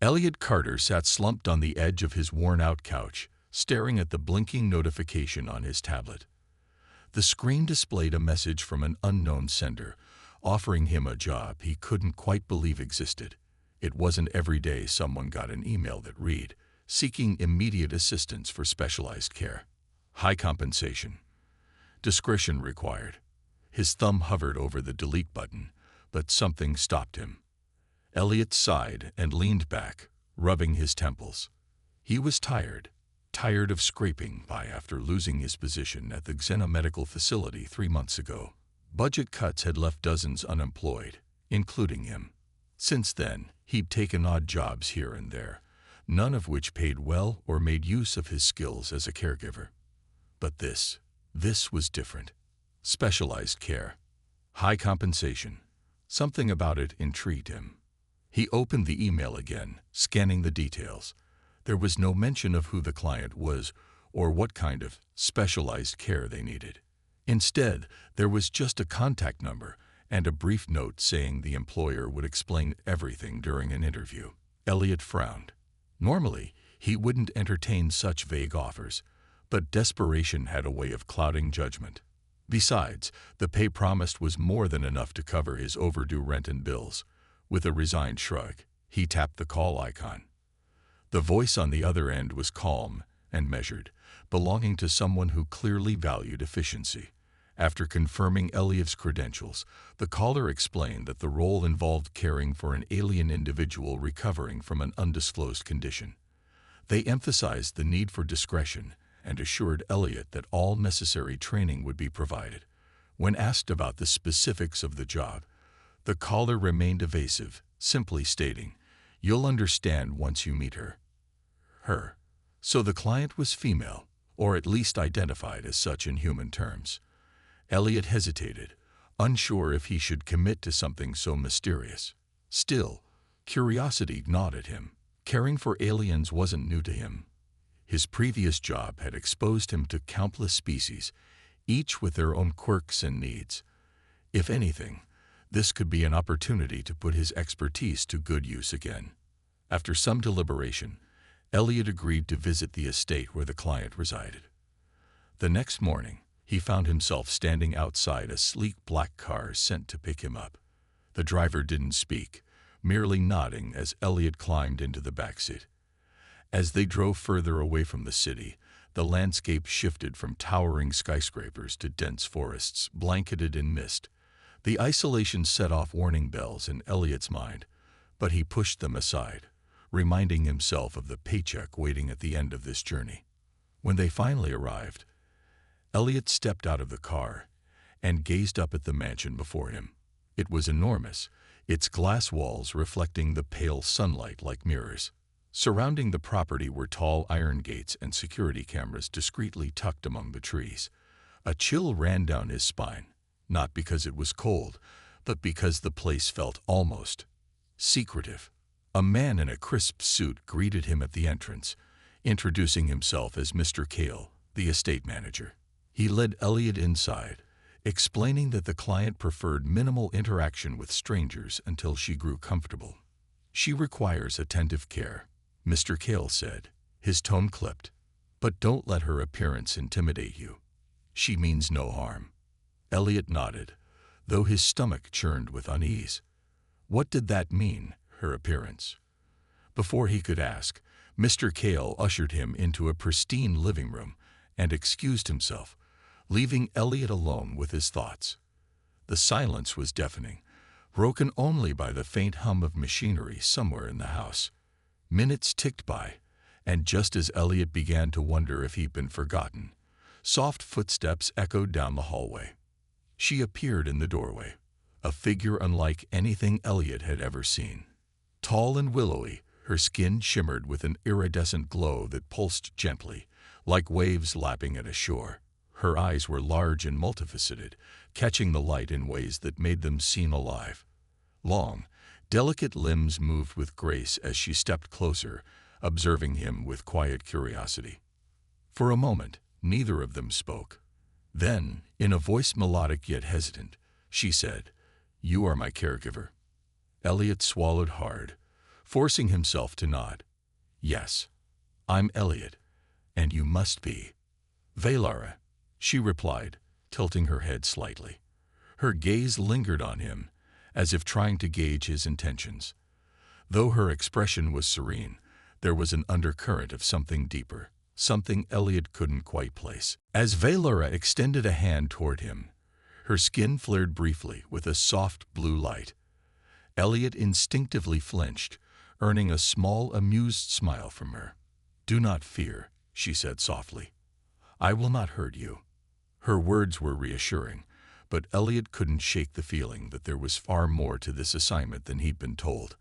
Elliot Carter sat slumped on the edge of his worn-out couch, staring at the blinking notification on his tablet. The screen displayed a message from an unknown sender, offering him a job he couldn't quite believe existed. It wasn't every day someone got an email that read, "Seeking immediate assistance for specialized care. High compensation. Discretion required." His thumb hovered over the delete button, but something stopped him. Elliot sighed and leaned back, rubbing his temples. He was tired of scraping by after losing his position at the Xena Medical Facility 3 months ago. Budget cuts had left dozens unemployed, including him. Since then, he'd taken odd jobs here and there, none of which paid well or made use of his skills as a caregiver. But this was different. Specialized care. High compensation. Something about it intrigued him. He opened the email again, scanning the details. There was no mention of who the client was or what kind of specialized care they needed. Instead, there was just a contact number and a brief note saying the employer would explain everything during an interview. Elliot frowned. Normally, he wouldn't entertain such vague offers, but desperation had a way of clouding judgment. Besides, the pay promised was more than enough to cover his overdue rent and bills. With a resigned shrug, he tapped the call icon. The voice on the other end was calm and measured, belonging to someone who clearly valued efficiency. After confirming Elliot's credentials, the caller explained that the role involved caring for an alien individual recovering from an undisclosed condition. They emphasized the need for discretion and assured Elliot that all necessary training would be provided. When asked about the specifics of the job, the caller remained evasive, simply stating, "You'll understand once you meet her." Her. So the client was female, or at least identified as such in human terms. Elliot hesitated, unsure if he should commit to something so mysterious. Still, curiosity gnawed at him. Caring for aliens wasn't new to him. His previous job had exposed him to countless species, each with their own quirks and needs. If anything, this could be an opportunity to put his expertise to good use again. After some deliberation, Elliot agreed to visit the estate where the client resided. The next morning, he found himself standing outside a sleek black car sent to pick him up. The driver didn't speak, merely nodding as Elliot climbed into the backseat. As they drove further away from the city, the landscape shifted from towering skyscrapers to dense forests blanketed in mist. The isolation set off warning bells in Elliot's mind, but he pushed them aside, reminding himself of the paycheck waiting at the end of this journey. When they finally arrived, Elliot stepped out of the car and gazed up at the mansion before him. It was enormous, its glass walls reflecting the pale sunlight like mirrors. Surrounding the property were tall iron gates and security cameras discreetly tucked among the trees. A chill ran down his spine, not because it was cold, but because the place felt almost secretive. A man in a crisp suit greeted him at the entrance, introducing himself as Mr. Cale, the estate manager. He led Elliot inside, explaining that the client preferred minimal interaction with strangers until she grew comfortable. "She requires attentive care," Mr. Cale said, his tone clipped. "But don't let her appearance intimidate you. She means no harm." Elliot nodded, though his stomach churned with unease. What did that mean, her appearance? Before he could ask, Mr. Cale ushered him into a pristine living room and excused himself, leaving Elliot alone with his thoughts. The silence was deafening, broken only by the faint hum of machinery somewhere in the house. Minutes ticked by, and just as Elliot began to wonder if he'd been forgotten, soft footsteps echoed down the hallway. She appeared in the doorway, a figure unlike anything Elliot had ever seen. Tall and willowy, her skin shimmered with an iridescent glow that pulsed gently, like waves lapping at a shore. Her eyes were large and multifaceted, catching the light in ways that made them seem alive. Long, delicate limbs moved with grace as she stepped closer, observing him with quiet curiosity. For a moment, neither of them spoke. Then, in a voice melodic yet hesitant, she said, "You are my caregiver." Elliot swallowed hard, forcing himself to nod. "Yes, I'm Elliot, and you must be Valara," she replied, tilting her head slightly. Her gaze lingered on him, as if trying to gauge his intentions. Though her expression was serene, there was an undercurrent of something deeper, something Elliot couldn't quite place. As Valara extended a hand toward him, her skin flared briefly with a soft blue light. Elliot instinctively flinched, earning a small, amused smile from her. "Do not fear," she said softly. "I will not hurt you." Her words were reassuring, but Elliot couldn't shake the feeling that there was far more to this assignment than he'd been told.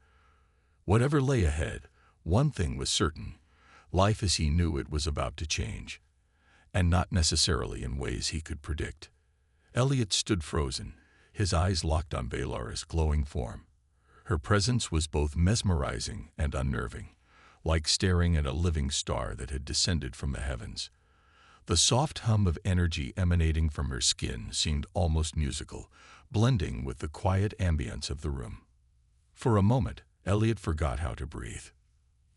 Whatever lay ahead, one thing was certain: life as he knew it was about to change, and not necessarily in ways he could predict. Elliot stood frozen, his eyes locked on Valara's glowing form. Her presence was both mesmerizing and unnerving, like staring at a living star that had descended from the heavens. The soft hum of energy emanating from her skin seemed almost musical, blending with the quiet ambience of the room. For a moment, Elliot forgot how to breathe.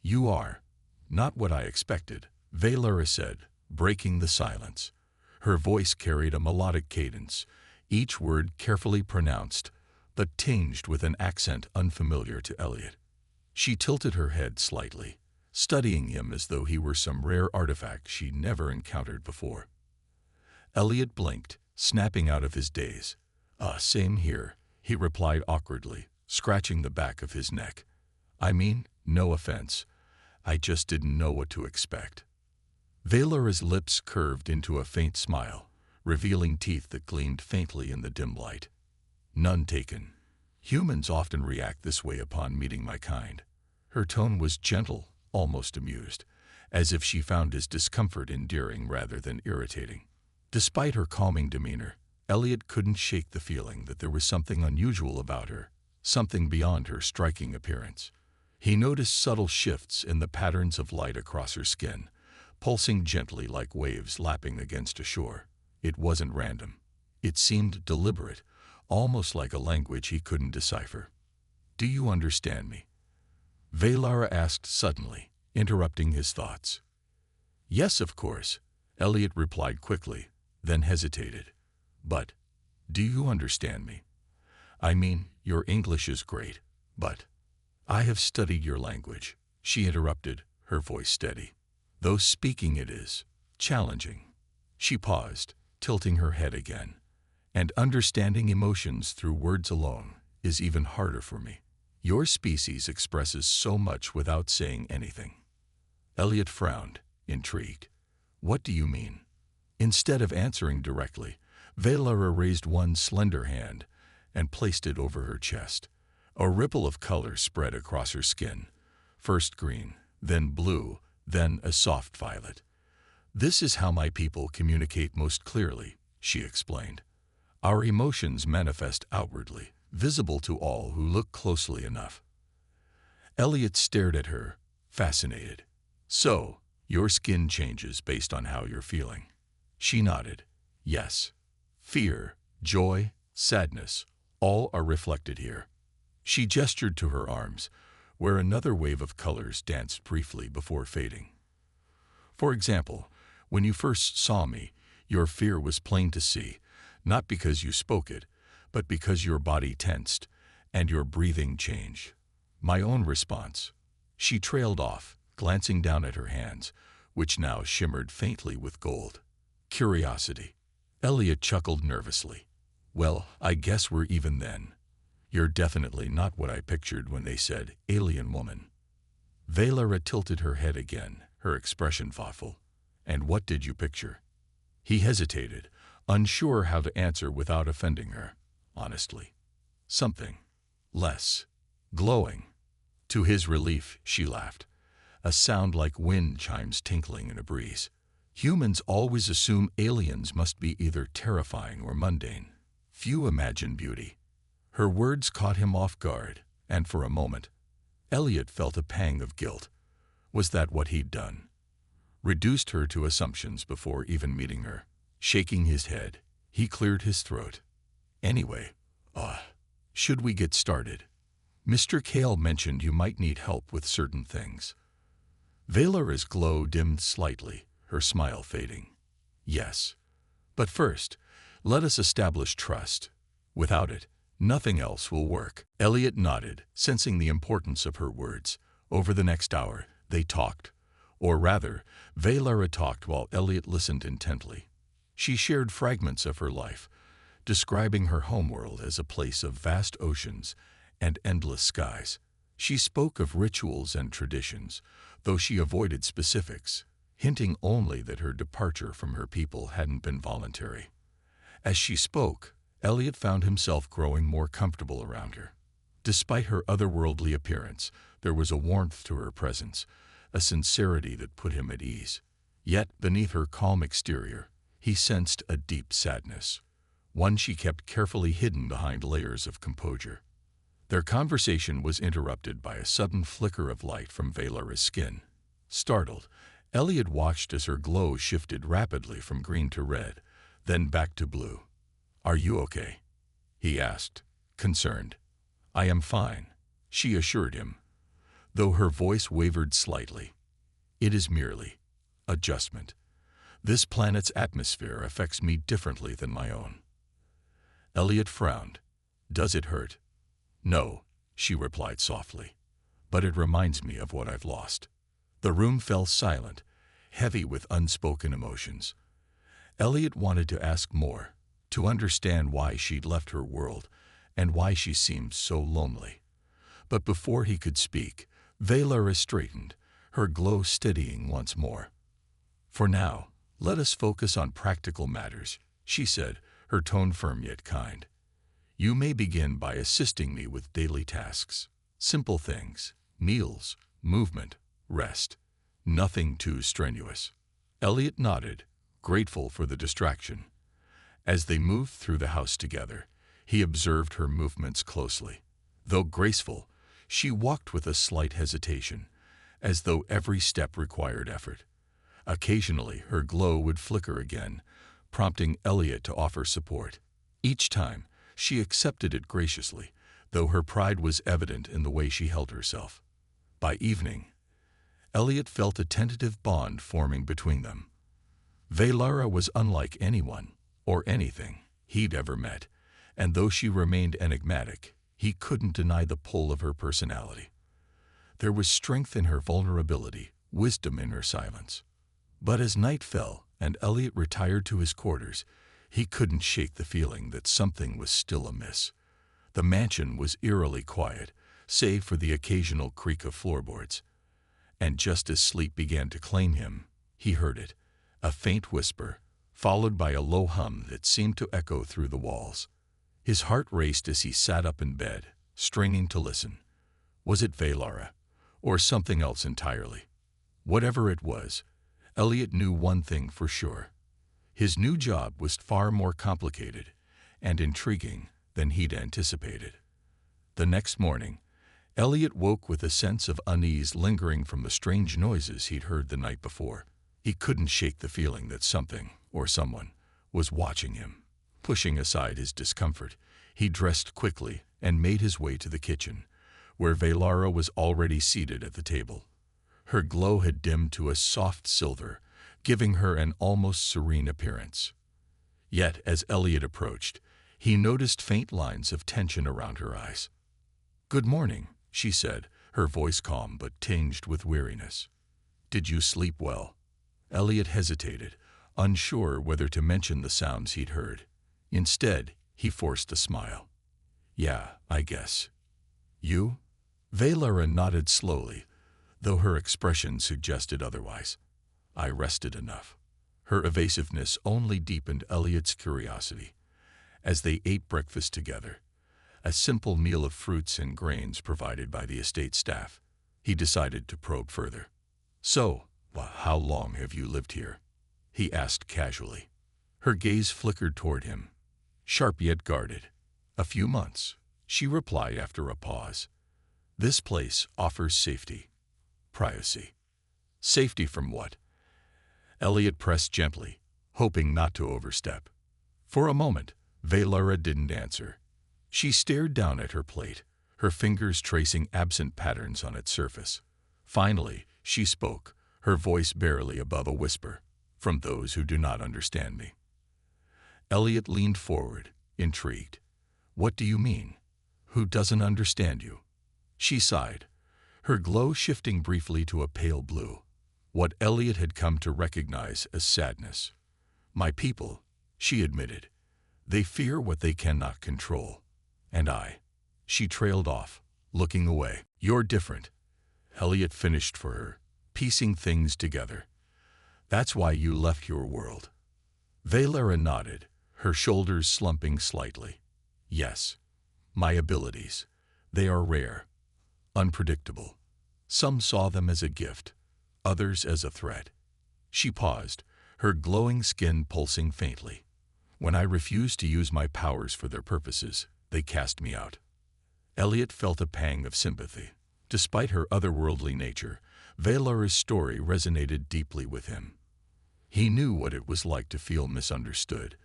"You are not what I expected," Valara said, breaking the silence. Her voice carried a melodic cadence, each word carefully pronounced, but tinged with an accent unfamiliar to Elliot. She tilted her head slightly, studying him as though he were some rare artifact she'd never encountered before. Elliot blinked, snapping out of his daze. Same here," he replied awkwardly, scratching the back of his neck. "I mean, no offense. I just didn't know what to expect." Valara's lips curved into a faint smile, revealing teeth that gleamed faintly in the dim light. "None taken. Humans often react this way upon meeting my kind." Her tone was gentle, almost amused, as if she found his discomfort endearing rather than irritating. Despite her calming demeanor, Elliot couldn't shake the feeling that there was something unusual about her, something beyond her striking appearance. He noticed subtle shifts in the patterns of light across her skin, pulsing gently like waves lapping against a shore. It wasn't random. It seemed deliberate, almost like a language he couldn't decipher. "Do you understand me?" Valara asked suddenly, interrupting his thoughts. "Yes, of course," Elliot replied quickly, then hesitated. "But, do you understand me? I mean, your English is great, but—" "I have studied your language," she interrupted, her voice steady. "Though speaking it is challenging." She paused, tilting her head again. "And understanding emotions through words alone is even harder for me. Your species expresses so much without saying anything." Elliot frowned, intrigued. "What do you mean?" Instead of answering directly, Valara raised one slender hand and placed it over her chest. A ripple of color spread across her skin, first green, then blue, then a soft violet. "This is how my people communicate most clearly," she explained. "Our emotions manifest outwardly, visible to all who look closely enough." Elliot stared at her, fascinated. "So, your skin changes based on how you're feeling?" She nodded. "Yes. Fear, joy, sadness, all are reflected here." She gestured to her arms, where another wave of colors danced briefly before fading. "For example, when you first saw me, your fear was plain to see, not because you spoke it, but because your body tensed and your breathing changed. My own response." She trailed off, glancing down at her hands, which now shimmered faintly with gold. "Curiosity." Elliot chuckled nervously. "Well, I guess we're even then. You're definitely not what I pictured when they said alien woman." Valara tilted her head again, her expression thoughtful. "And what did you picture?" He hesitated, unsure how to answer without offending her. Honestly, something less glowing. To his relief, she laughed, a sound like wind chimes tinkling in a breeze. "Humans always assume aliens must be either terrifying or mundane. Few imagine beauty." Her words caught him off guard, and for a moment, Elliot felt a pang of guilt. Was that what he'd done? Reduced her to assumptions before even meeting her. Shaking his head, he cleared his throat. "Anyway, should we get started?" Mr. Kale mentioned you might need help with certain things. Valara's glow dimmed slightly, her smile fading. Yes. But first, let us establish trust. Without it, nothing else will work. Elliot nodded, sensing the importance of her words. Over the next hour, they talked. Or rather, Valara talked while Elliot listened intently. She shared fragments of her life, describing her homeworld as a place of vast oceans and endless skies. She spoke of rituals and traditions, though she avoided specifics, hinting only that her departure from her people hadn't been voluntary. As she spoke, Elliot found himself growing more comfortable around her. Despite her otherworldly appearance, there was a warmth to her presence, a sincerity that put him at ease. Yet, beneath her calm exterior, he sensed a deep sadness, one she kept carefully hidden behind layers of composure. Their conversation was interrupted by a sudden flicker of light from Valara's skin. Startled, Elliot watched as her glow shifted rapidly from green to red, then back to blue. "Are you okay?" he asked, concerned. "I am fine," she assured him, though her voice wavered slightly. "It is merely adjustment. This planet's atmosphere affects me differently than my own." Elliot frowned. "Does it hurt?" "No," she replied softly, "but it reminds me of what I've lost." The room fell silent, heavy with unspoken emotions. Elliot wanted to ask more, to understand why she'd left her world and why she seemed so lonely. But before he could speak, Valara straightened, her glow steadying once more. "For now, let us focus on practical matters," she said, her tone firm yet kind. "You may begin by assisting me with daily tasks. Simple things, meals, movement, rest. Nothing too strenuous." Elliot nodded, grateful for the distraction. As they moved through the house together, he observed her movements closely. Though graceful, she walked with a slight hesitation, as though every step required effort. Occasionally, her glow would flicker again, prompting Elliot to offer support. Each time, she accepted it graciously, though her pride was evident in the way she held herself. By evening, Elliot felt a tentative bond forming between them. Valara was unlike anyone, or anything, he'd ever met, and though she remained enigmatic, he couldn't deny the pull of her personality. There was strength in her vulnerability, wisdom in her silence. But as night fell and Elliot retired to his quarters, he couldn't shake the feeling that something was still amiss. The mansion was eerily quiet, save for the occasional creak of floorboards. And just as sleep began to claim him, he heard it, a faint whisper, followed by a low hum that seemed to echo through the walls. His heart raced as he sat up in bed, straining to listen. Was it Valara, or something else entirely? Whatever it was, Elliot knew one thing for sure. His new job was far more complicated and intriguing than he'd anticipated. The next morning, Elliot woke with a sense of unease lingering from the strange noises he'd heard the night before. He couldn't shake the feeling that something, or someone, was watching him. Pushing aside his discomfort, he dressed quickly and made his way to the kitchen, where Valara was already seated at the table. Her glow had dimmed to a soft silver, giving her an almost serene appearance. Yet, as Elliot approached, he noticed faint lines of tension around her eyes. "Good morning," she said, her voice calm but tinged with weariness. "Did you sleep well?" Elliot hesitated, unsure whether to mention the sounds he'd heard. Instead, he forced a smile. "Yeah, I guess. You?" Valara nodded slowly, though her expression suggested otherwise. "I rested enough." Her evasiveness only deepened Elliot's curiosity. As they ate breakfast together, a simple meal of fruits and grains provided by the estate staff, he decided to probe further. "So, how long have you lived here?" he asked casually. Her gaze flickered toward him, sharp yet guarded. "A few months," she replied after a pause. "This place offers safety, privacy." "Safety from what?" Elliot pressed gently, hoping not to overstep. For a moment, Valara didn't answer. She stared down at her plate, her fingers tracing absent patterns on its surface. Finally, she spoke, her voice barely above a whisper, "From those who do not understand me." Elliot leaned forward, intrigued. "What do you mean? Who doesn't understand you?" She sighed, her glow shifting briefly to a pale blue, what Elliot had come to recognize as sadness. "My people," she admitted. "They fear what they cannot control. And I." She trailed off, looking away. "You're different," Elliot finished for her, piecing things together. "That's why you left your world." Valera nodded, her shoulders slumping slightly. "Yes. My abilities. They are rare. Unpredictable. Some saw them as a gift, others as a threat." She paused, her glowing skin pulsing faintly. "When I refused to use my powers for their purposes, they cast me out." Elliot felt a pang of sympathy. Despite her otherworldly nature, Valera's story resonated deeply with him. He knew what it was like to feel misunderstood,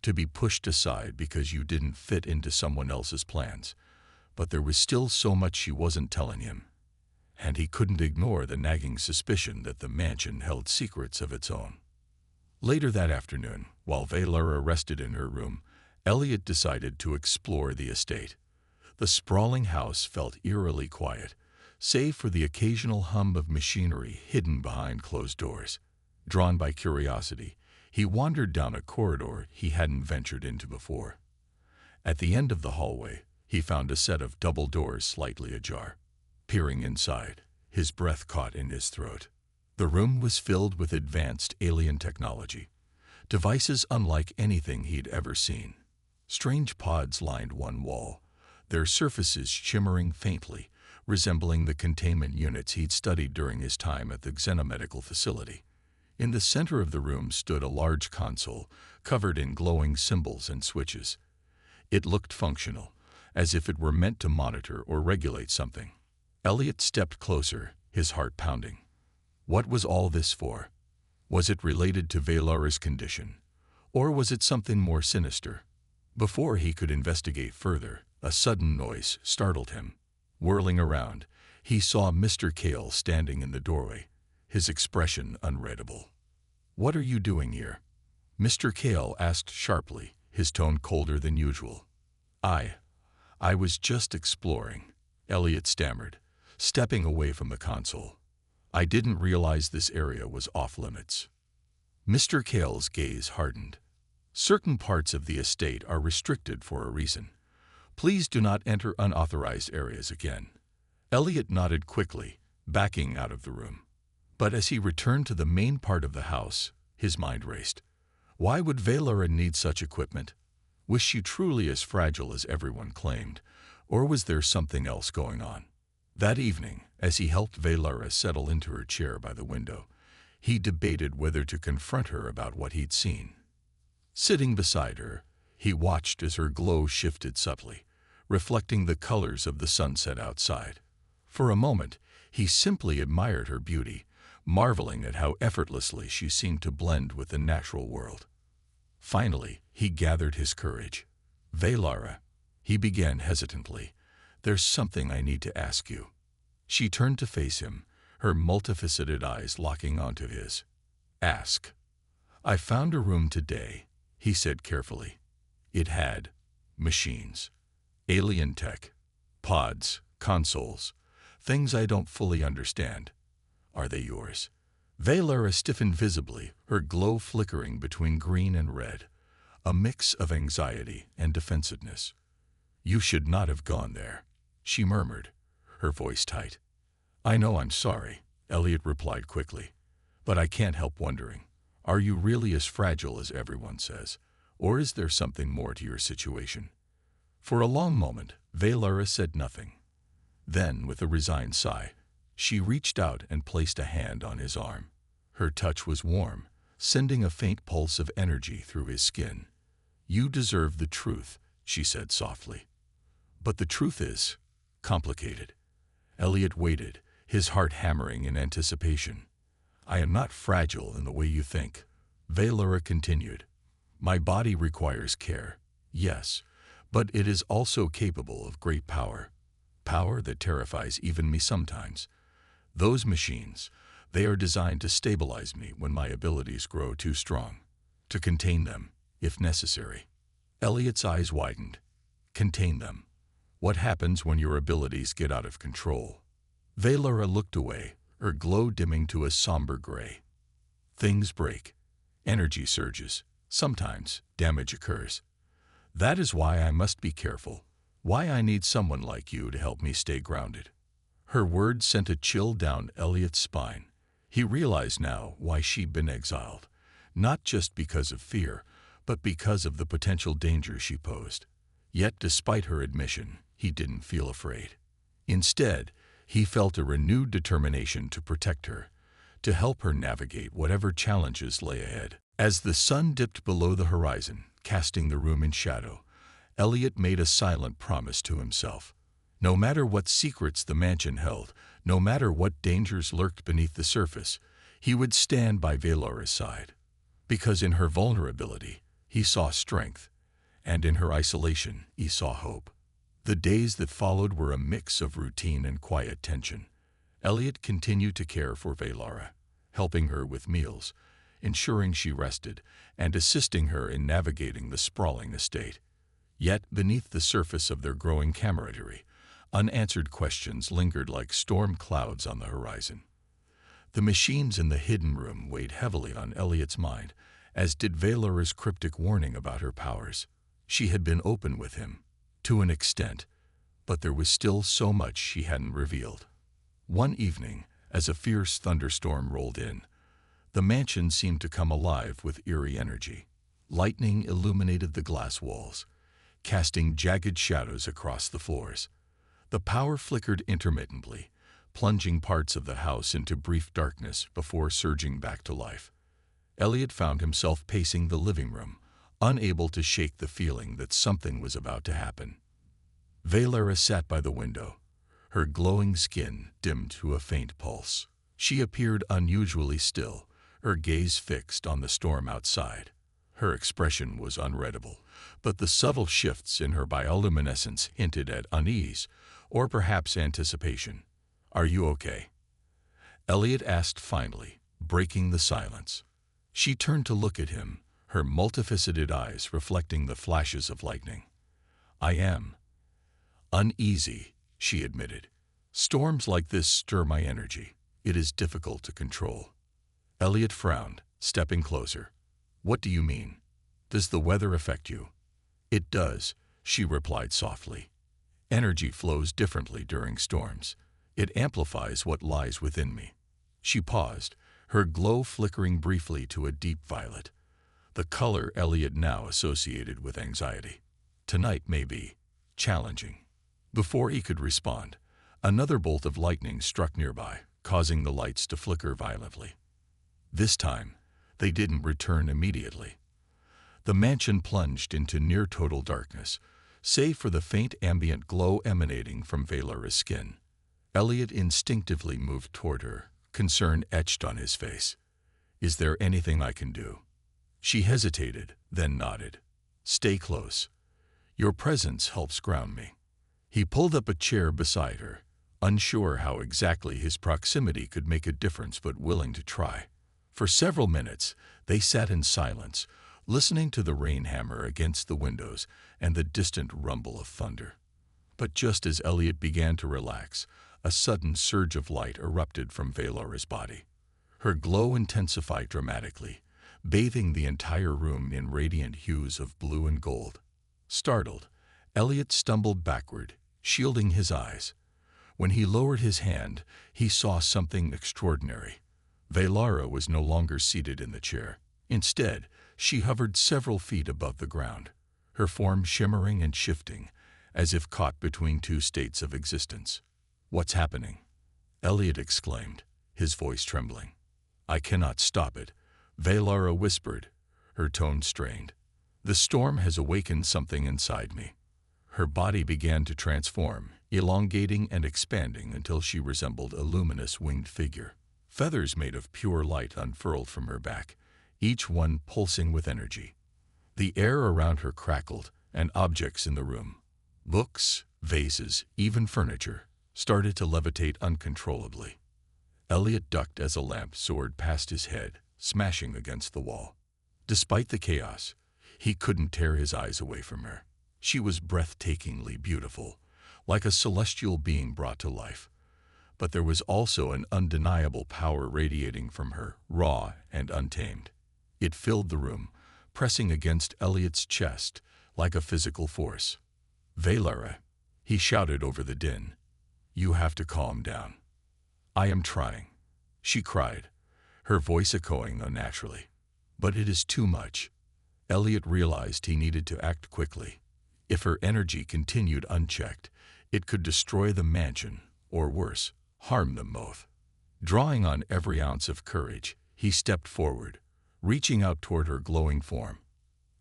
to be pushed aside because you didn't fit into someone else's plans. But there was still so much she wasn't telling him, and he couldn't ignore the nagging suspicion that the mansion held secrets of its own. Later that afternoon, while Valera rested in her room, Elliot decided to explore the estate. The sprawling house felt eerily quiet, save for the occasional hum of machinery hidden behind closed doors. Drawn by curiosity, he wandered down a corridor he hadn't ventured into before. At the end of the hallway, he found a set of double doors slightly ajar. Peering inside, his breath caught in his throat. The room was filled with advanced alien technology, devices unlike anything he'd ever seen. Strange pods lined one wall, their surfaces shimmering faintly, resembling the containment units he'd studied during his time at the Xenomedical facility. In the center of the room stood a large console, covered in glowing symbols and switches. It looked functional, as if it were meant to monitor or regulate something. Elliot stepped closer, his heart pounding. What was all this for? Was it related to Valera's condition? Or was it something more sinister? Before he could investigate further, a sudden noise startled him. Whirling around, he saw Mr. Kale standing in the doorway, his expression unreadable. "What are you doing here?" Mr. Kale asked sharply, his tone colder than usual. I was just exploring," Elliot stammered, stepping away from the console. "I didn't realize this area was off-limits." Mr. Kale's gaze hardened. "Certain parts of the estate are restricted for a reason. Please do not enter unauthorized areas again." Elliot nodded quickly, backing out of the room. But as he returned to the main part of the house, his mind raced. Why would Valera need such equipment? Was she truly as fragile as everyone claimed, or was there something else going on? That evening, as he helped Valera settle into her chair by the window, he debated whether to confront her about what he'd seen. Sitting beside her, he watched as her glow shifted subtly, reflecting the colors of the sunset outside. For a moment, he simply admired her beauty, marveling at how effortlessly she seemed to blend with the natural world. Finally, he gathered his courage. "Valera," he began hesitantly, "there's something I need to ask you." She turned to face him, her multifaceted eyes locking onto his. "Ask." "I found a room today," he said carefully. It had machines, alien tech, pods, consoles, things I don't fully understand. Are they yours? Valera stiffened visibly, her glow flickering between green and red, a mix of anxiety and defensiveness. "You should not have gone there," she murmured, her voice tight. "I know I'm sorry," Elliot replied quickly, "but I can't help wondering, are you really as fragile as everyone says, or is there something more to your situation?" For a long moment, Valera said nothing. Then, with a resigned sigh, she reached out and placed a hand on his arm. Her touch was warm, sending a faint pulse of energy through his skin. "You deserve the truth," she said softly. "But the truth is complicated." Elliot waited, his heart hammering in anticipation. "I am not fragile in the way you think," Valera continued. "My body requires care, yes, but it is also capable of great power. power that terrifies even me sometimes. Those machines, they are designed to stabilize me when my abilities grow too strong, to contain them, if necessary. Elliot's eyes widened. Contain them. What happens when your abilities get out of control? Valora looked away, her glow dimming to a somber gray. Things break. Energy surges. Sometimes damage occurs. That is why I must be careful, why I need someone like you to help me stay grounded. Her words sent a chill down Elliot's spine. He realized now why she'd been exiled, not just because of fear, but because of the potential danger she posed. Yet despite her admission, he didn't feel afraid. Instead, he felt a renewed determination to protect her, to help her navigate whatever challenges lay ahead. As the sun dipped below the horizon, casting the room in shadow, Elliot made a silent promise to himself. No matter what secrets the mansion held, no matter what dangers lurked beneath the surface, he would stand by Valora's side. Because in her vulnerability, he saw strength, and in her isolation, he saw hope. The days that followed were a mix of routine and quiet tension. Elliot continued to care for Valora, helping her with meals, ensuring she rested, and assisting her in navigating the sprawling estate. Yet, beneath the surface of their growing camaraderie, unanswered questions lingered like storm clouds on the horizon. The machines in the hidden room weighed heavily on Elliot's mind, as did Valora's cryptic warning about her powers. She had been open with him, to an extent, but there was still so much she hadn't revealed. One evening, as a fierce thunderstorm rolled in, the mansion seemed to come alive with eerie energy. Lightning illuminated the glass walls, casting jagged shadows across the floors. The power flickered intermittently, plunging parts of the house into brief darkness before surging back to life. Elliot found himself pacing the living room, unable to shake the feeling that something was about to happen. Valora sat by the window, her glowing skin dimmed to a faint pulse. She appeared unusually still, her gaze fixed on the storm outside. Her expression was unreadable, but the subtle shifts in her bioluminescence hinted at unease, or perhaps anticipation. "Are you okay?" Elliot asked finally, breaking the silence. She turned to look at him, her multifaceted eyes reflecting the flashes of lightning. "I am uneasy," she admitted. "Storms like this stir my energy. It is difficult to control." Elliot frowned, stepping closer. "What do you mean? Does the weather affect you?" "It does," she replied softly. "Energy flows differently during storms. It amplifies what lies within me." She paused, her glow flickering briefly to a deep violet, the color Elliot now associated with anxiety. Tonight may be challenging. Before he could respond, another bolt of lightning struck nearby, causing the lights to flicker violently. This time, they didn't return immediately. The mansion plunged into near-total darkness, save for the faint ambient glow emanating from Valora's skin. Elliot instinctively moved toward her, concern etched on his face. "Is there anything I can do?" She hesitated, then nodded. "Stay close. Your presence helps ground me." He pulled up a chair beside her, unsure how exactly his proximity could make a difference but willing to try. For several minutes, they sat in silence, listening to the rain hammer against the windows and the distant rumble of thunder. But just as Elliot began to relax, a sudden surge of light erupted from Valora's body. Her glow intensified dramatically, bathing the entire room in radiant hues of blue and gold. Startled, Elliot stumbled backward, shielding his eyes. When he lowered his hand, he saw something extraordinary. Valora was no longer seated in the chair. Instead, she hovered several feet above the ground, her form shimmering and shifting, as if caught between two states of existence. "What's happening?" Elliot exclaimed, his voice trembling. "I cannot stop it," Valora whispered, her tone strained. "The storm has awakened something inside me." Her body began to transform, elongating and expanding until she resembled a luminous winged figure. Feathers made of pure light unfurled from her back, each one pulsing with energy. The air around her crackled, and objects in the room Books, vases, even furniture started to levitate uncontrollably. Elliot ducked as a lamp soared past his head, smashing against the wall. Despite the chaos, he couldn't tear his eyes away from her. She was breathtakingly beautiful, like a celestial being brought to life. But there was also an undeniable power radiating from her, raw and untamed. It filled the room, pressing against Elliot's chest like a physical force. "Valara," he shouted over the din. "You have to calm down." "I am trying," she cried, her voice echoing unnaturally. "But it is too much." Elliot realized he needed to act quickly. If her energy continued unchecked, it could destroy the mansion, or worse, harm them both. Drawing on every ounce of courage, he stepped forward, reaching out toward her glowing form.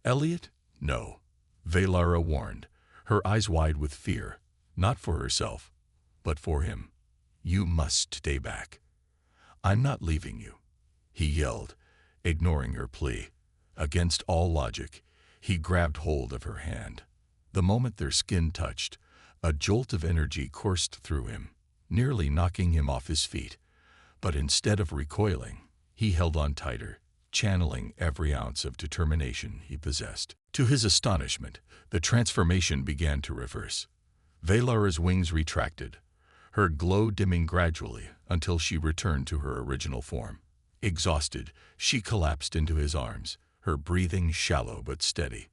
"Elliot, no," Valara warned, her eyes wide with fear, not for herself, but for him. "You must stay back." "I'm not leaving you," he yelled, ignoring her plea. Against all logic, he grabbed hold of her hand. The moment their skin touched, a jolt of energy coursed through him, nearly knocking him off his feet. But instead of recoiling, he held on tighter, channeling every ounce of determination he possessed. To his astonishment, the transformation began to reverse. Valara's wings retracted, her glow dimming gradually until she returned to her original form. Exhausted, she collapsed into his arms, her breathing shallow but steady.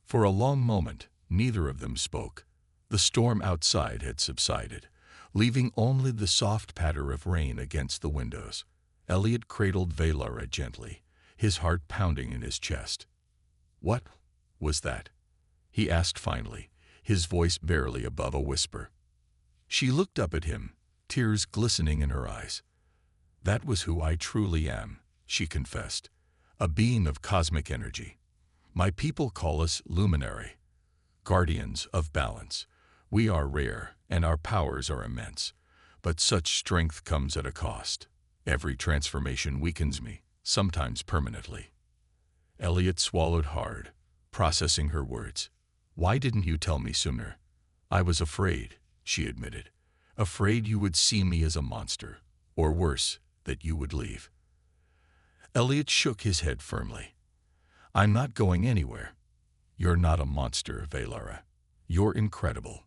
For a long moment, neither of them spoke. The storm outside had subsided, leaving only the soft patter of rain against the windows. Elliot cradled Valara gently, his heart pounding in his chest. "What was that?" he asked finally, his voice barely above a whisper. She looked up at him, tears glistening in her eyes. "That was who I truly am," she confessed, "a being of cosmic energy. My people call us luminary, guardians of balance. We are rare, and our powers are immense. But such strength comes at a cost. Every transformation weakens me, sometimes permanently." Elliot swallowed hard, processing her words. "Why didn't you tell me sooner?" "I was afraid," she admitted. "Afraid you would see me as a monster, or worse, that you would leave." Elliot shook his head firmly. "I'm not going anywhere." "You're not a monster, Valara. You're incredible."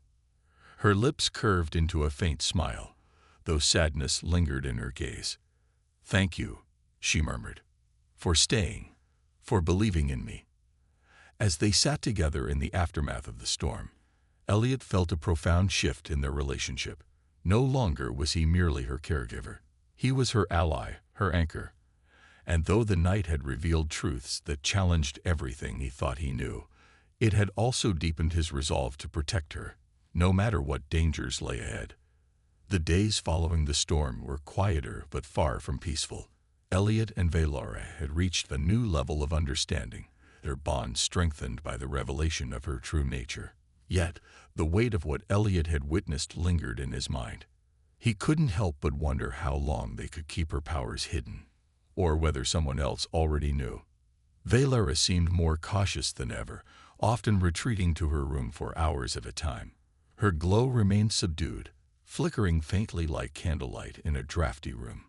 Her lips curved into a faint smile, though sadness lingered in her gaze. "Thank you," she murmured, "for staying, for believing in me." As they sat together in the aftermath of the storm, Elliot felt a profound shift in their relationship. No longer was he merely her caregiver. He was her ally, her anchor. And though the night had revealed truths that challenged everything he thought he knew, it had also deepened his resolve to protect her, no matter what dangers lay ahead. The days following the storm were quieter but far from peaceful. Elliot and Valara had reached a new level of understanding, their bond strengthened by the revelation of her true nature. Yet, the weight of what Elliot had witnessed lingered in his mind. He couldn't help but wonder how long they could keep her powers hidden, or whether someone else already knew. Valara seemed more cautious than ever, often retreating to her room for hours at a time. Her glow remained subdued, flickering faintly like candlelight in a drafty room.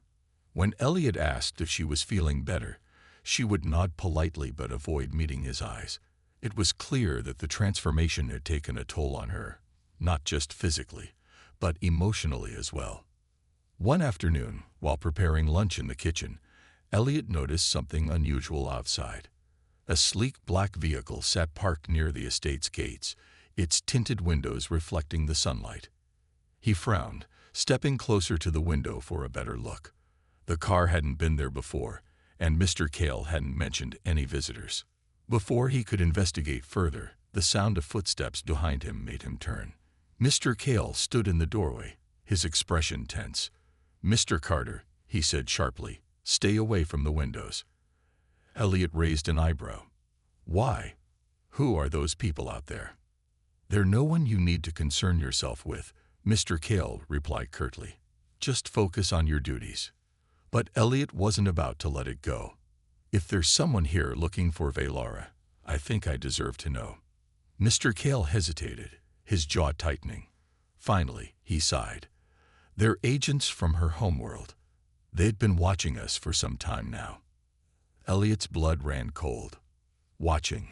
When Elliot asked if she was feeling better, she would nod politely but avoid meeting his eyes. It was clear that the transformation had taken a toll on her, not just physically, but emotionally as well. One afternoon, while preparing lunch in the kitchen, Elliot noticed something unusual outside. A sleek black vehicle sat parked near the estate's gates, its tinted windows reflecting the sunlight. He frowned, stepping closer to the window for a better look. The car hadn't been there before, and Mr. Kale hadn't mentioned any visitors. Before he could investigate further, the sound of footsteps behind him made him turn. Mr. Kale stood in the doorway, his expression tense. "Mr. Carter," he said sharply, "stay away from the windows." Elliot raised an eyebrow. "Why? Who are those people out there?" "They're no one you need to concern yourself with," Mr. Kale replied curtly. "Just focus on your duties." But Elliot wasn't about to let it go. "If there's someone here looking for Valara, I think I deserve to know." Mr. Kale hesitated, his jaw tightening. Finally, he sighed. They're agents from her homeworld. They'd been watching us for some time now. Elliot's blood ran cold. Watching.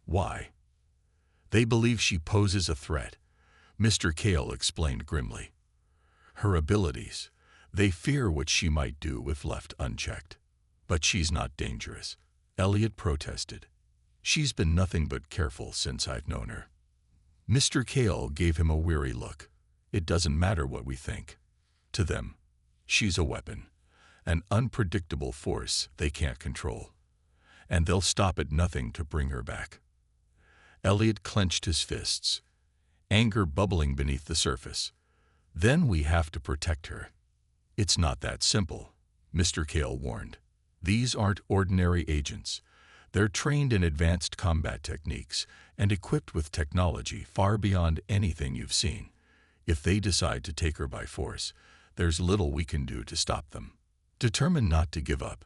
Why? They believe she poses a threat, Mr. Kale explained grimly. Her abilities. They fear what she might do if left unchecked. But she's not dangerous, Elliot protested. She's been nothing but careful since I've known her. Mr. Kale gave him a weary look. It doesn't matter what we think. To them, she's a weapon, an unpredictable force they can't control. And they'll stop at nothing to bring her back. Elliot clenched his fists, anger bubbling beneath the surface. Then we have to protect her. It's not that simple, Mr. Kale warned. These aren't ordinary agents. They're trained in advanced combat techniques and equipped with technology far beyond anything you've seen. If they decide to take her by force, there's little we can do to stop them. Determined not to give up,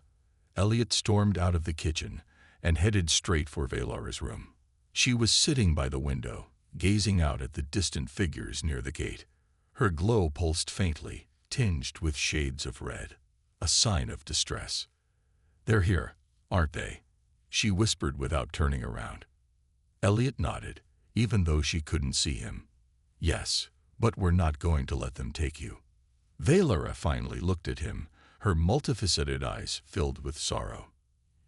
Elliot stormed out of the kitchen and headed straight for Valora's room. She was sitting by the window, gazing out at the distant figures near the gate. Her glow pulsed faintly, tinged with shades of red, a sign of distress. They're here, aren't they? She whispered without turning around. Elliot nodded, even though she couldn't see him. Yes, but we're not going to let them take you. Valora finally looked at him, her multifaceted eyes filled with sorrow.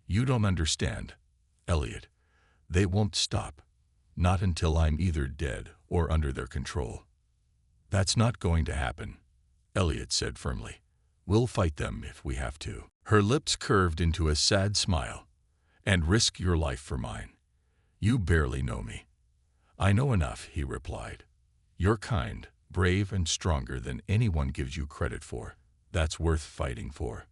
You don't understand, Elliot. They won't stop. Not until I'm either dead or under their control. That's not going to happen, Elliot said firmly. We'll fight them if we have to. Her lips curved into a sad smile. And risk your life for mine. You barely know me. I know enough, he replied. You're kind, brave, and stronger than anyone gives you credit for. That's worth fighting for.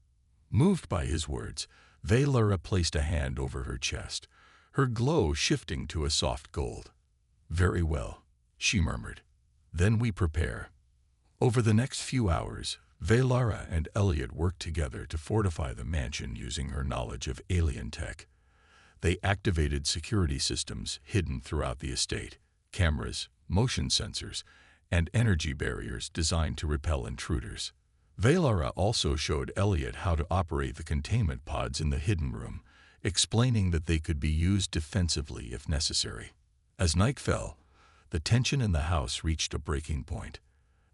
Moved by his words, Valora placed a hand over her chest, her glow shifting to a soft gold. Very well, she murmured. Then we prepare. Over the next few hours, Valora and Elliot worked together to fortify the mansion using her knowledge of alien tech. They activated security systems hidden throughout the estate, cameras, motion sensors, and energy barriers designed to repel intruders. Valora also showed Elliot how to operate the containment pods in the hidden room, explaining that they could be used defensively if necessary. As night fell, the tension in the house reached a breaking point.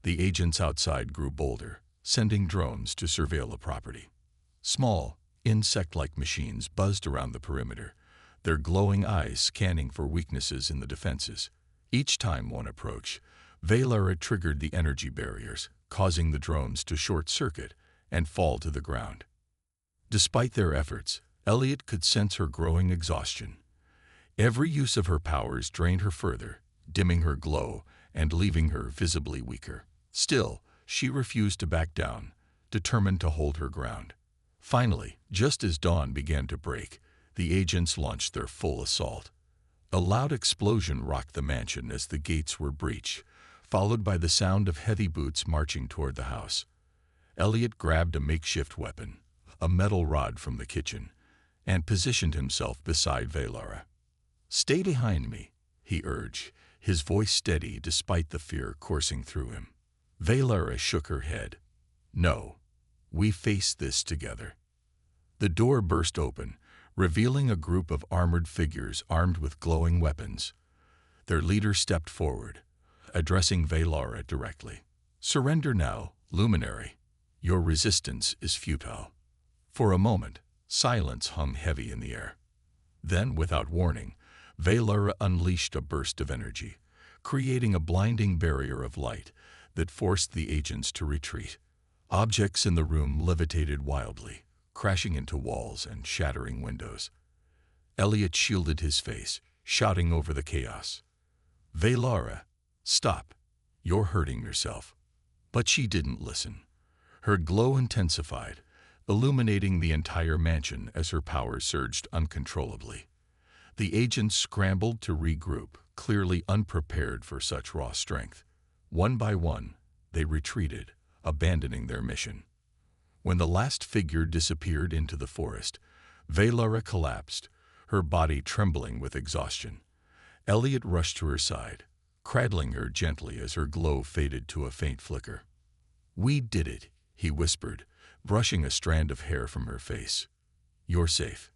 The agents outside grew bolder, sending drones to surveil the property. Small, insect-like machines buzzed around the perimeter, their glowing eyes scanning for weaknesses in the defenses. Each time one approached, Valora triggered the energy barriers, causing the drones to short-circuit and fall to the ground. Despite their efforts, Elliot could sense her growing exhaustion. Every use of her powers drained her further, dimming her glow and leaving her visibly weaker. Still, she refused to back down, determined to hold her ground. Finally, just as dawn began to break, the agents launched their full assault. A loud explosion rocked the mansion as the gates were breached, followed by the sound of heavy boots marching toward the house. Elliot grabbed a makeshift weapon, a metal rod from the kitchen, and positioned himself beside Valora. "Stay behind me," he urged, his voice steady despite the fear coursing through him. Valora shook her head. "No, we face this together." The door burst open, revealing a group of armored figures armed with glowing weapons. Their leader stepped forward, addressing Valora directly. "Surrender now, Luminary. Your resistance is futile." For a moment, silence hung heavy in the air. Then, without warning, Valora unleashed a burst of energy, creating a blinding barrier of light that forced the agents to retreat. Objects in the room levitated wildly, crashing into walls and shattering windows. Elliot shielded his face, shouting over the chaos. "Valora, stop. You're hurting yourself." But she didn't listen. Her glow intensified, illuminating the entire mansion as her power surged uncontrollably. The agents scrambled to regroup, clearly unprepared for such raw strength. One by one, they retreated, abandoning their mission. When the last figure disappeared into the forest, Valora collapsed, her body trembling with exhaustion. Elliot rushed to her side, cradling her gently as her glow faded to a faint flicker. "We did it," he whispered, brushing a strand of hair from her face. "You're safe."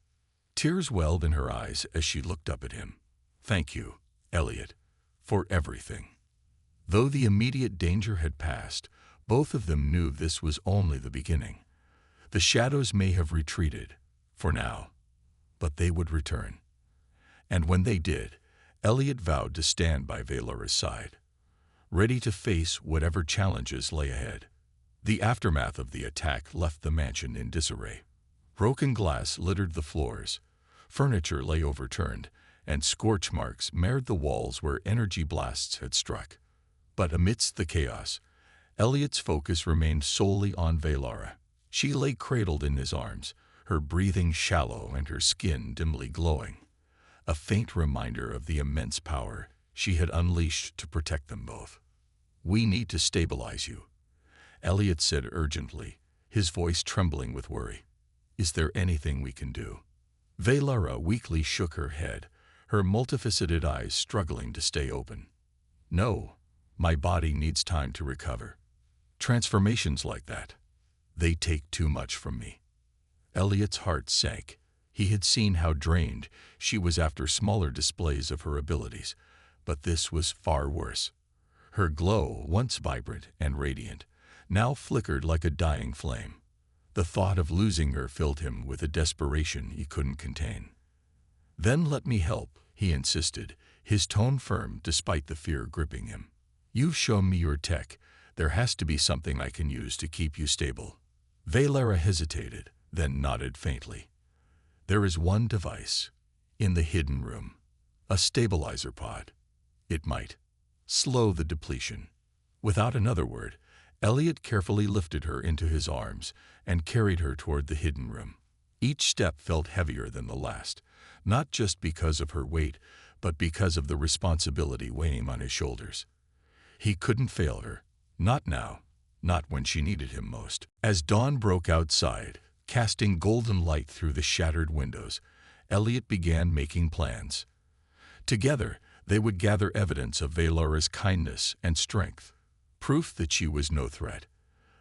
Tears welled in her eyes as she looked up at him. "Thank you, Elliot, for everything." Though the immediate danger had passed, both of them knew this was only the beginning. The shadows may have retreated, for now, but they would return. And when they did, Elliot vowed to stand by Valora's side, ready to face whatever challenges lay ahead. The aftermath of the attack left the mansion in disarray. Broken glass littered the floors, furniture lay overturned, and scorch marks marred the walls where energy blasts had struck. But amidst the chaos, Elliot's focus remained solely on Valora. She lay cradled in his arms, her breathing shallow and her skin dimly glowing, a faint reminder of the immense power she had unleashed to protect them both. "We need to stabilize you," Elliot said urgently, his voice trembling with worry. "Is there anything we can do?" Valora weakly shook her head, her multifaceted eyes struggling to stay open. "No, my body needs time to recover. Transformations like that, they take too much from me." Elliot's heart sank. He had seen how drained she was after smaller displays of her abilities, but this was far worse. Her glow, once vibrant and radiant, now flickered like a dying flame. The thought of losing her filled him with a desperation he couldn't contain. "Then let me help," he insisted, his tone firm despite the fear gripping him. "You've shown me your tech. There has to be something I can use to keep you stable." Valera hesitated, then nodded faintly. "There is one device, in the hidden room, a stabilizer pod. It might slow the depletion." Without another word, Elliot carefully lifted her into his arms and carried her toward the hidden room. Each step felt heavier than the last, not just because of her weight, but because of the responsibility weighing on his shoulders. He couldn't fail her, not now, not when she needed him most. As dawn broke outside, casting golden light through the shattered windows, Elliot began making plans. Together, they would gather evidence of Valora's kindness and strength, proof that she was no threat.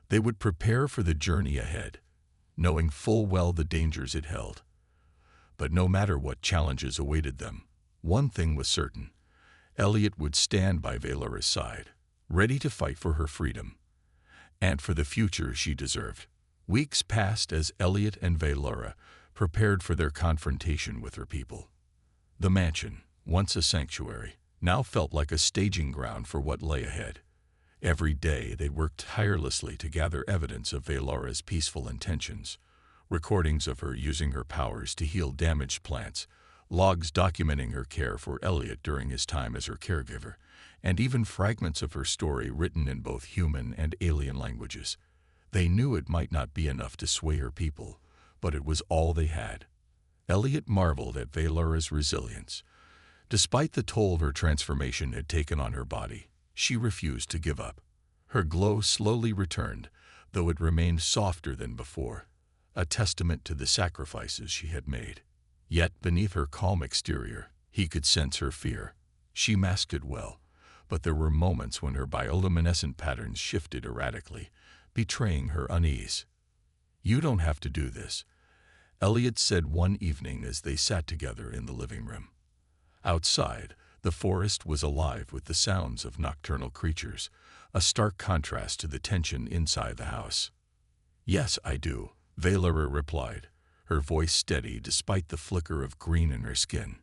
They would prepare for the journey ahead, knowing full well the dangers it held. But no matter what challenges awaited them, one thing was certain: Elliot would stand by Valora's side, ready to fight for her freedom, and for the future she deserved. Weeks passed as Elliot and Valora prepared for their confrontation with her people. The mansion, once a sanctuary, now felt like a staging ground for what lay ahead. Every day they worked tirelessly to gather evidence of Valora's peaceful intentions, recordings of her using her powers to heal damaged plants, logs documenting her care for Elliot during his time as her caregiver, and even fragments of her story written in both human and alien languages. They knew it might not be enough to sway her people, but it was all they had. Elliot marveled at Valora's resilience. Despite the toll her transformation had taken on her body, she refused to give up. Her glow slowly returned, though it remained softer than before, a testament to the sacrifices she had made. Yet beneath her calm exterior, he could sense her fear. She masked it well, but there were moments when her bioluminescent patterns shifted erratically, betraying her unease. "You don't have to do this," Elliot said one evening as they sat together in the living room. Outside, the forest was alive with the sounds of nocturnal creatures, a stark contrast to the tension inside the house. "Yes, I do," Valora replied, her voice steady despite the flicker of green in her skin.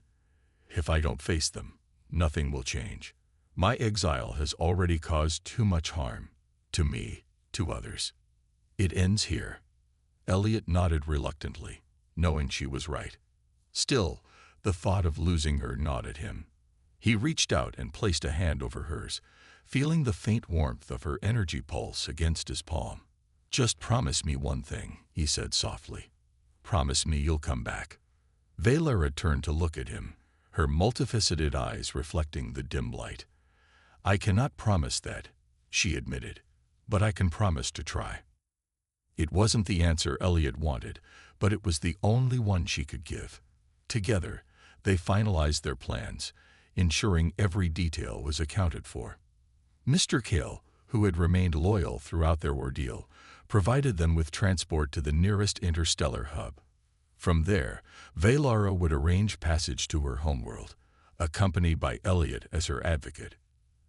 "If I don't face them, nothing will change. My exile has already caused too much harm, to me, to others. It ends here." Elliot nodded reluctantly, knowing she was right. Still, the thought of losing her gnawed at him. He reached out and placed a hand over hers, feeling the faint warmth of her energy pulse against his palm. "Just promise me one thing," he said softly. "Promise me you'll come back." Valera turned to look at him, her multifaceted eyes reflecting the dim light. "I cannot promise that," she admitted, "but I can promise to try." It wasn't the answer Elliot wanted, but it was the only one she could give. Together, they finalized their plans, ensuring every detail was accounted for. Mr. Kale, who had remained loyal throughout their ordeal, provided them with transport to the nearest interstellar hub. From there, Valara would arrange passage to her homeworld, accompanied by Elliot as her advocate.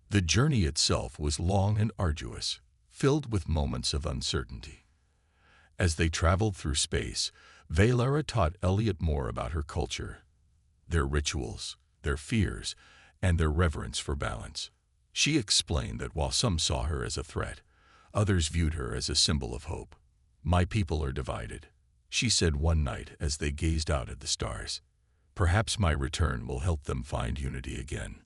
The journey itself was long and arduous, filled with moments of uncertainty. As they traveled through space, Valara taught Elliot more about her culture, their rituals, their fears, and their reverence for balance. She explained that while some saw her as a threat, others viewed her as a symbol of hope. "My people are divided," she said one night as they gazed out at the stars. "Perhaps my return will help them find unity again."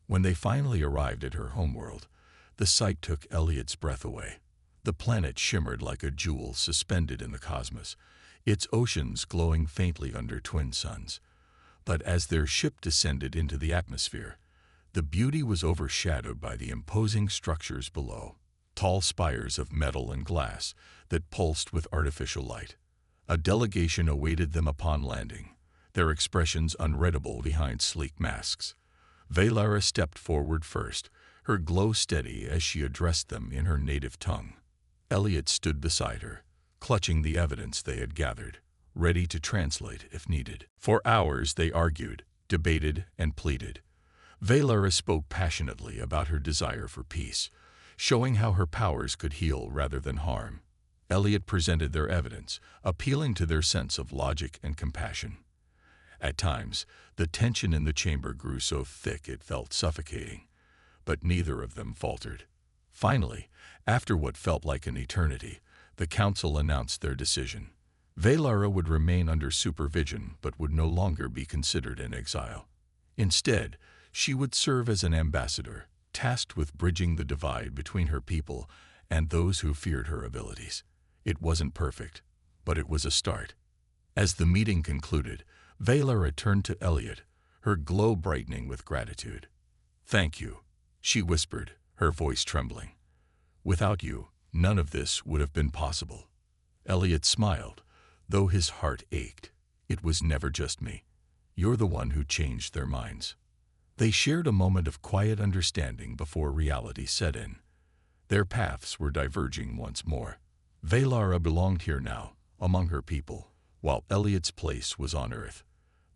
When they finally arrived at her homeworld, the sight took Elliot's breath away. The planet shimmered like a jewel suspended in the cosmos, its oceans glowing faintly under twin suns. But as their ship descended into the atmosphere, the beauty was overshadowed by the imposing structures below, tall spires of metal and glass that pulsed with artificial light. A delegation awaited them upon landing, their expressions unreadable behind sleek masks. Valara stepped forward first, her glow steady as she addressed them in her native tongue. Elliot stood beside her, clutching the evidence they had gathered, ready to translate if needed. For hours they argued, debated, and pleaded. Valara spoke passionately about her desire for peace, showing how her powers could heal rather than harm. Elliot presented their evidence, appealing to their sense of logic and compassion. At times, the tension in the chamber grew so thick it felt suffocating, but neither of them faltered. Finally, after what felt like an eternity, the council announced their decision. Valara would remain under supervision but would no longer be considered in exile. Instead, she would serve as an ambassador, tasked with bridging the divide between her people and those who feared her abilities. It wasn't perfect, but it was a start. As the meeting concluded, Valara turned to Elliot, her glow brightening with gratitude. "Thank you," she whispered, her voice trembling. "Without you, none of this would have been possible." Elliot smiled, though his heart ached. "It was never just me. You're the one who changed their minds." They shared a moment of quiet understanding before reality set in. Their paths were diverging once more. Valara belonged here now, among her people, while Elliot's place was on Earth.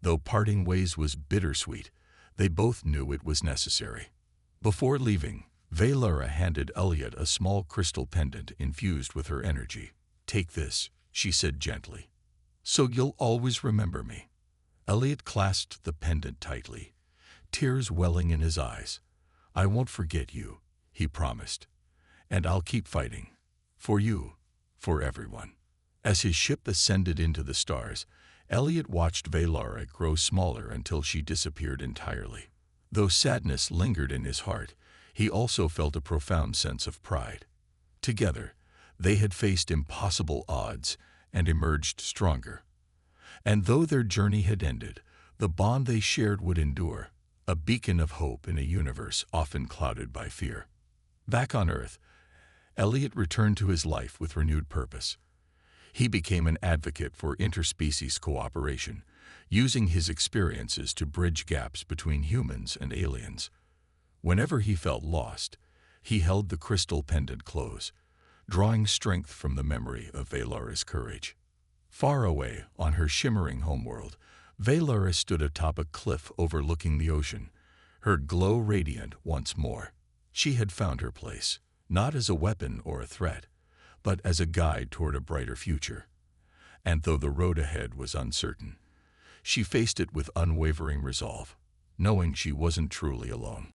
Though parting ways was bittersweet, they both knew it was necessary. Before leaving, Valara handed Elliot a small crystal pendant infused with her energy. "Take this," she said gently, "so you'll always remember me." Elliot clasped the pendant tightly, tears welling in his eyes. "I won't forget you," he promised, "and I'll keep fighting. For you, for everyone." As his ship ascended into the stars, Elliot watched Valara grow smaller until she disappeared entirely. Though sadness lingered in his heart, he also felt a profound sense of pride. Together, they had faced impossible odds and emerged stronger. And though their journey had ended, the bond they shared would endure, a beacon of hope in a universe often clouded by fear. Back on Earth, Elliot returned to his life with renewed purpose. He became an advocate for interspecies cooperation, using his experiences to bridge gaps between humans and aliens. Whenever he felt lost, he held the crystal pendant close, drawing strength from the memory of Valara's courage. Far away, on her shimmering homeworld, Valara stood atop a cliff overlooking the ocean, her glow radiant once more. She had found her place, not as a weapon or a threat, but as a guide toward a brighter future. And though the road ahead was uncertain, she faced it with unwavering resolve, knowing she wasn't truly alone.